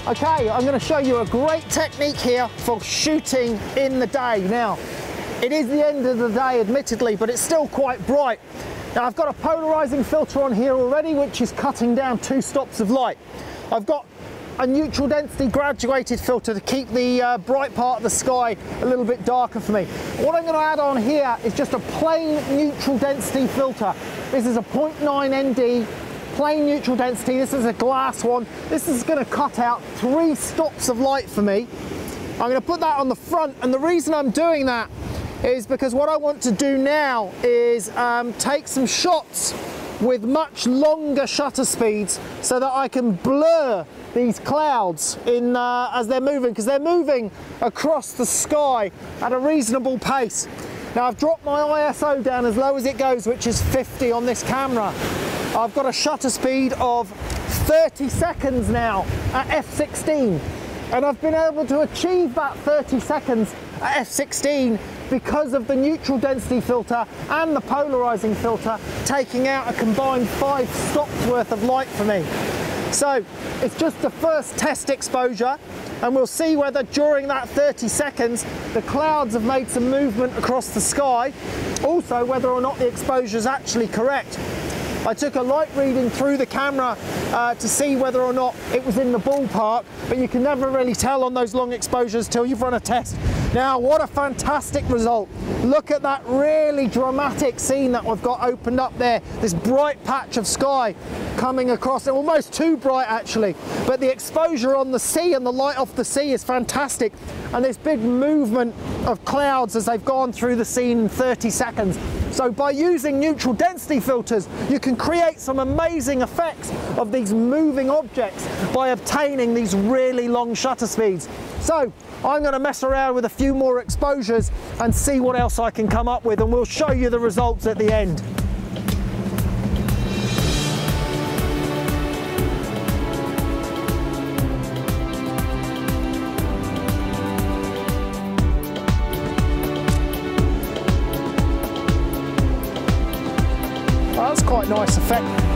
Okay, I'm going to show you a great technique here for shooting in the day. Now, it is the end of the day, admittedly, but it's still quite bright. Now, I've got a polarizing filter on here already, which is cutting down 2 stops of light. I've got a neutral density graduated filter to keep the bright part of the sky a little bit darker for me. What I'm going to add on here is just a plain neutral density filter. This is a 0.9 ND. Plain neutral density. This is a glass one. This is going to cut out 3 stops of light for me. I'm going to put that on the front, and the reason I'm doing that is because what I want to do now is take some shots with much longer shutter speeds so that I can blur these clouds in as they're moving, because they're moving across the sky at a reasonable pace. Now, I've dropped my ISO down as low as it goes, which is 50 on this camera. I've got a shutter speed of 30 seconds now at f/16, and I've been able to achieve that 30 seconds at f/16 because of the neutral density filter and the polarizing filter taking out a combined 5 stops worth of light for me. So it's just the first test exposure, and we'll see whether during that 30 seconds the clouds have made some movement across the sky, also whether or not the exposure is actually correct. I took a light reading through the camera to see whether or not it was in the ballpark, but you can never really tell on those long exposures till you've run a test. Now, what a fantastic result. Look at that really dramatic scene that we've got opened up there. This bright patch of sky coming across, almost too bright actually, but the exposure on the sea and the light off the sea is fantastic. And this big movement of clouds as they've gone through the scene in 30 seconds. So by using neutral density filters, you can create some amazing effects of these moving objects by obtaining these really long shutter speeds. So I'm going to mess around with a few more exposures and see what else I can come up with, and we'll show you the results at the end. That's quite a nice effect.